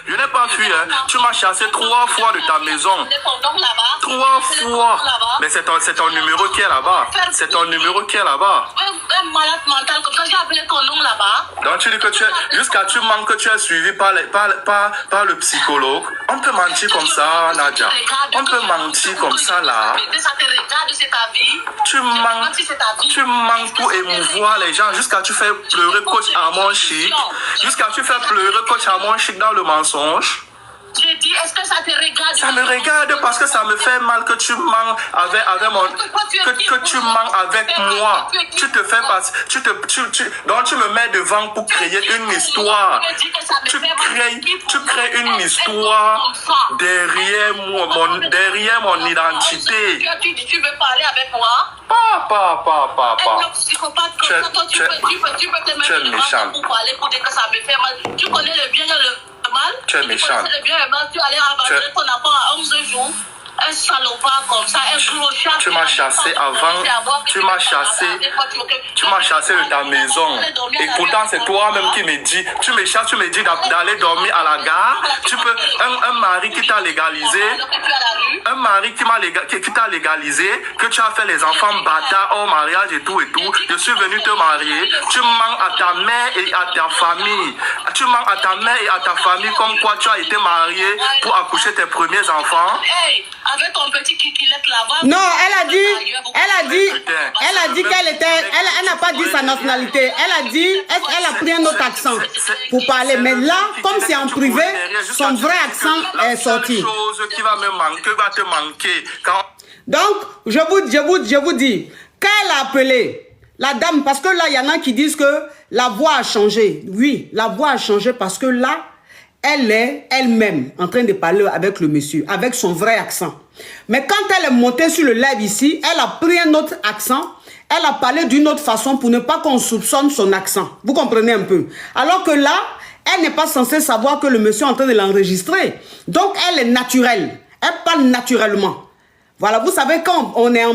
Je n'ai pas fui, hein. Tu m'as chassé 3 fois de ta maison. 3 fois. Mais c'est ton numéro qui est là-bas. C'est ton numéro qui est là-bas. Un malade mental comme ça, j'ai appelé ton nom là-bas. Donc tu dis que jusqu'à tu manques que tu es suivi par le psychologue. On peut mentir comme ça, Nadia. On peut mentir comme ça là. Ça te regarde, c'est ta vie. Tu manques pour émouvoir les gens jusqu'à tu fais pleurer coach Amon Chic. Jusqu'à tu fais pleurer coach Amon Chic dans le mensonge. J'ai dit, est-ce que ça te regarde? Ça me regarde parce que ça me fait mal que tu manques avec mon... Que tu manques avec moi. Tu te fais passer... Donc tu me mets devant pour créer une histoire. Tu crées une histoire derrière mon identité. Tu veux parler avec moi? Pas. Un psychopathe comme ça, toi, tu peux te mettre devant pour parler, pour dire que ça me fait mal. Tu connais le bien et le mal. Tu es méchant. Le bien et le mal, tu allais abandonner ton enfant à 11 jours. Un salopard comme ça, un clochard. Tu m'as chassé avant. Tu m'as chassé de ta maison. Et pourtant, c'est toi-même qui me dis. Tu me chasses, tu me dis d'aller dormir à la gare. Tu peux. Un mari qui t'a légalisé. Un mari qui t'a légalisé. Que tu as fait les enfants bâtards au mariage et tout et tout. Je suis venu te marier. Tu mens à ta mère et à ta famille. Tu mens à ta mère et à ta famille comme quoi tu as été marié pour accoucher tes premiers enfants. Avec ton petit kikilette là-bas. Non, elle a dit qu'elle était, elle n'a pas dit sa nationalité. Elle a dit, elle a pris un autre accent pour parler. Mais là, comme c'est en privé, son vrai accent est sorti. Qui va me manquer, va te manquer. Donc, je vous dis, quand elle a appelé la dame, parce que là, il y en a qui disent que la voix a changé. Oui, la voix a changé parce que là, elle est elle-même en train de parler avec le monsieur, avec son vrai accent. Mais quand elle est montée sur le live ici, elle a pris un autre accent. Elle a parlé d'une autre façon pour ne pas qu'on soupçonne son accent. Vous comprenez un peu? Alors que là, elle n'est pas censée savoir que le monsieur est en train de l'enregistrer. Donc, elle est naturelle. Elle parle naturellement. Voilà, vous savez, quand on est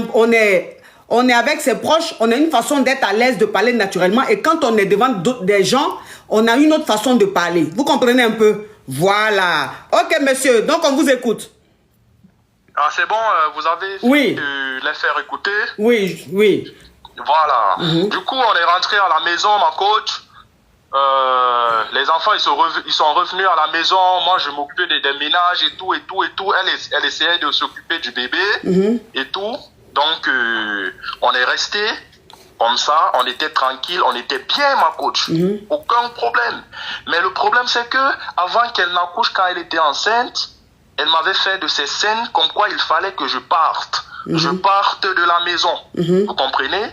avec ses proches, on a une façon d'être à l'aise de parler naturellement. Et quand on est devant des gens, on a une autre façon de parler. Vous comprenez un peu? Voilà. Ok, monsieur. Donc, on vous écoute. Ah, c'est bon, vous avez oui. Les faire écouter? Oui. Voilà. Du coup, on est rentré à la maison, ma coach. Les enfants, ils sont revenus à la maison. Moi, je m'occupais des ménages et tout. Elle essayait de s'occuper du bébé et tout. Donc, on est resté comme ça. On était tranquille. On était bien, ma coach. Aucun problème. Mais le problème, c'est que avant qu'elle n'accouche, quand elle était enceinte, elle m'avait fait de ces scènes comme quoi il fallait que je parte. Je parte de la maison. Vous comprenez?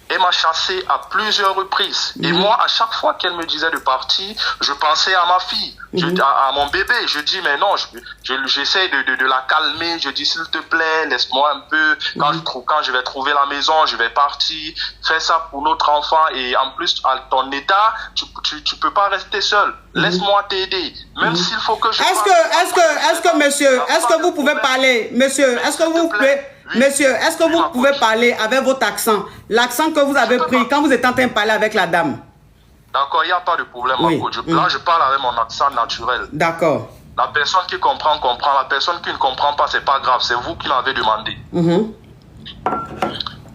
Elle m'a chassé à plusieurs reprises. Et moi, à chaque fois qu'elle me disait de partir, je pensais à ma fille, à mon bébé. Je dis, mais non, j'essaie de la calmer. Je dis, s'il te plaît, laisse-moi un peu. Quand je vais trouver la maison, je vais partir. Fais ça pour notre enfant. Et en plus, à ton état, tu peux pas rester seul. Laisse-moi t'aider. Même s'il faut que je... Est-ce que monsieur, est-ce que vous pouvez parler? Monsieur, est-ce que vous pouvez... Monsieur, est-ce que vous pouvez parler avec votre accent? L'accent que vous avez pris quand vous êtes en train de parler avec la dame. D'accord, il n'y a pas de problème, ma coach. Là, je parle avec mon accent naturel. D'accord. La personne qui comprend, comprend. La personne qui ne comprend pas, c'est pas grave. C'est vous qui l'avez demandé.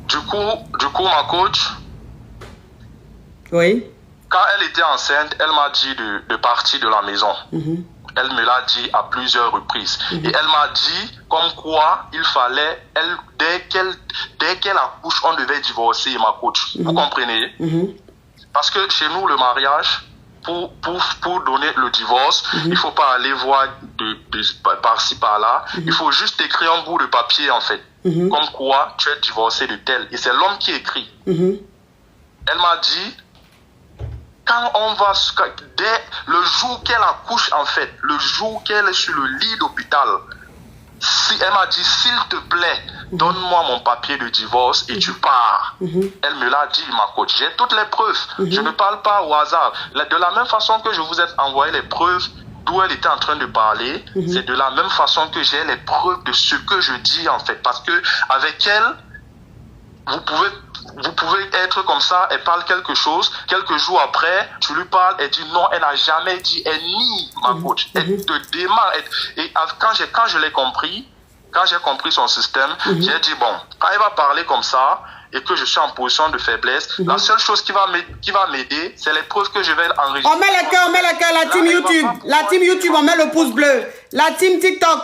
Du coup, ma coach... Oui. Quand elle était enceinte, elle m'a dit de partir de la maison. Elle me l'a dit à plusieurs reprises. Et elle m'a dit comme quoi il fallait, dès qu'elle accouche, on devait divorcer, ma coach. Vous comprenez? Parce que chez nous, le mariage, pour donner le divorce, il ne faut pas aller voir par-ci, par-là. Il faut juste écrire un bout de papier, en fait. Comme quoi tu es divorcé de tel. Et c'est l'homme qui écrit. Elle m'a dit... Quand on va, dès le jour qu'elle accouche, en fait, le jour qu'elle est sur le lit d'hôpital, elle m'a dit, s'il te plaît, donne-moi mon papier de divorce et tu pars. Elle me l'a dit, ma coach. J'ai toutes les preuves. Je ne parle pas au hasard. De la même façon que je vous ai envoyé les preuves d'où elle était en train de parler, c'est de la même façon que j'ai les preuves de ce que je dis, en fait. Parce que avec elle, vous pouvez vous pouvez être comme ça, elle parle quelque chose, quelques jours après, tu lui parles, elle dit non, elle n'a jamais dit, elle nie, ma coach. Elle te demande. Et quand je l'ai compris, quand j'ai compris son système, j'ai dit bon, quand elle va parler comme ça, et que je suis en position de faiblesse, la seule chose qui va m'aider, c'est les preuves que je vais enregistrer. On met les cœurs, la team YouTube. La team YouTube, on met le pouce bleu. La team TikTok,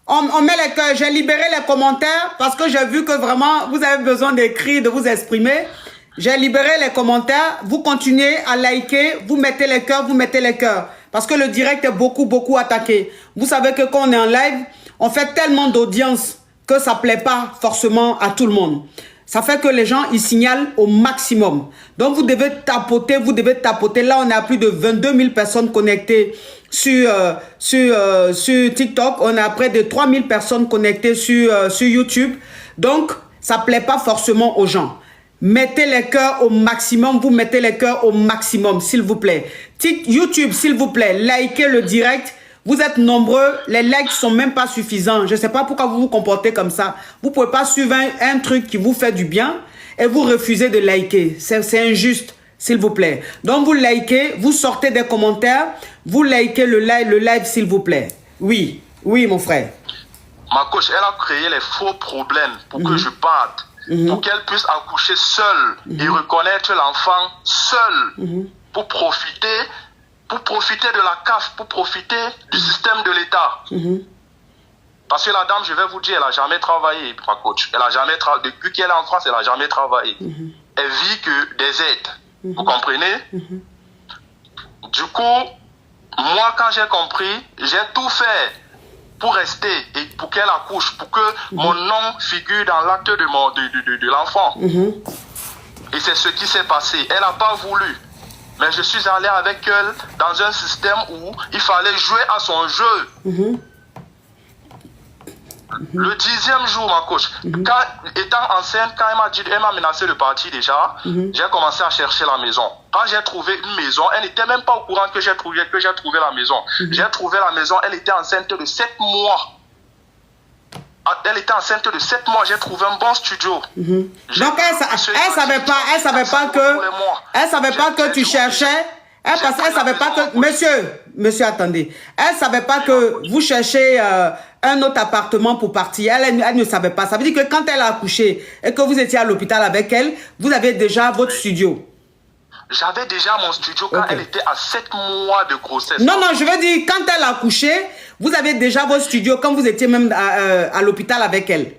on met les cœurs. J'ai libéré les commentaires parce que j'ai vu que vraiment, vous avez besoin d'écrire, de vous exprimer. J'ai libéré les commentaires. Vous continuez à liker, vous mettez les cœurs, vous mettez les cœurs. Parce que le direct est beaucoup attaqué. Vous savez que quand on est en live, on fait tellement d'audience que ça ne plaît pas forcément à tout le monde. Ça fait que les gens, ils signalent au maximum. Donc, vous devez tapoter, Là, on a plus de 22 000 personnes connectées sur TikTok. On a près de 3 000 personnes connectées sur YouTube. Donc, ça ne plaît pas forcément aux gens. Mettez les cœurs au maximum. Vous mettez les cœurs au maximum, s'il vous plaît. YouTube, s'il vous plaît, likez le direct. Vous êtes nombreux, les likes ne sont même pas suffisants. Je ne sais pas pourquoi vous vous comportez comme ça. Vous ne pouvez pas suivre un truc qui vous fait du bien et vous refusez de liker. C'est injuste, s'il vous plaît. Donc vous likez, vous sortez des commentaires, vous likez le live s'il vous plaît. Oui, mon frère. Ma coach, elle a créé les faux problèmes pour que je parte. Pour qu'elle puisse accoucher seule et reconnaître l'enfant seule pour profiter de la CAF, pour profiter du système de l'État. Parce que la dame, je vais vous dire, elle n'a jamais travaillé, ma coach. Elle a jamais travaillé. Depuis qu'elle est en France, elle n'a jamais travaillé. Elle vit que des aides. Vous comprenez? Du coup, moi, quand j'ai compris, j'ai tout fait pour rester et pour qu'elle accouche, pour que mon nom figure dans l'acte de l'enfant. Et c'est ce qui s'est passé. Elle n'a pas voulu. Mais je suis allé avec elle dans un système où il fallait jouer à son jeu. Le 10e jour, ma coach, étant enceinte, quand elle m'a menacé de partir déjà, j'ai commencé à chercher la maison. Quand j'ai trouvé une maison, elle n'était même pas au courant que j'ai trouvé la maison. J'ai trouvé la maison, elle était enceinte de 7 mois. Elle était enceinte de 7 mois, j'ai trouvé un bon studio. Donc elle savait pas que tu cherchais. Elle savait pas que monsieur attendez. Elle savait pas que vous cherchez un autre appartement pour partir. Elle ne savait pas. Ça veut dire que quand elle a accouché et que vous étiez à l'hôpital avec elle, vous avez déjà votre studio. J'avais déjà mon studio quand elle était à 7 mois de grossesse. Non, je veux dire, quand elle a accouché, vous avez déjà votre studio quand vous étiez même à l'hôpital avec elle.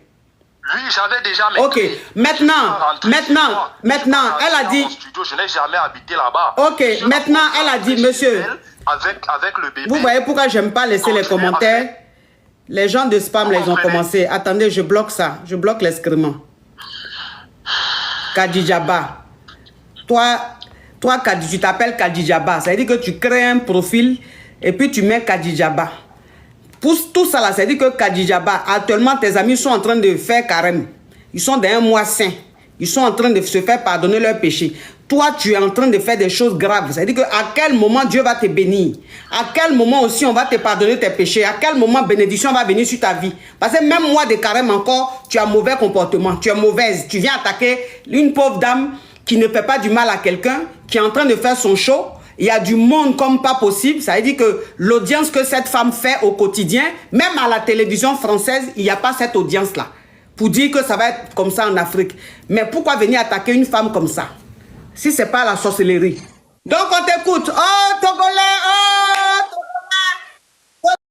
Oui, j'avais déjà mes clés. Maintenant, elle a dit... Mon studio, je n'ai jamais habité là-bas. Ok, maintenant, elle a dit, monsieur... Avec le bébé... Vous voyez pourquoi j'aime pas laisser les commentaires? Les gens de spam, ils ont commencé. Attendez, je bloque ça. Je bloque l'excrément. Kadijaba. Toi, tu t'appelles Kadijaba. Ça veut dire que tu crées un profil et puis tu mets Kadijaba. Pour tout ça là, ça veut dire que Kadijaba, actuellement, tes amis sont en train de faire carême. Ils sont dans un mois saint. Ils sont en train de se faire pardonner leurs péchés. Toi, tu es en train de faire des choses graves. Ça veut dire qu'à quel moment Dieu va te bénir? À quel moment aussi on va te pardonner tes péchés? À quel moment bénédiction va venir sur ta vie? Parce que même moi de carême encore, tu as mauvais comportement. Tu es mauvaise. Tu viens attaquer une pauvre dame qui ne fait pas du mal à quelqu'un, qui est en train de faire son show. Il y a du monde comme pas possible. Ça veut dire que l'audience que cette femme fait au quotidien, même à la télévision française, il n'y a pas cette audience-là. Pour dire que ça va être comme ça en Afrique. Mais pourquoi venir attaquer une femme comme ça? Si ce n'est pas la sorcellerie. Donc on t'écoute. Oh, Togolais, oh!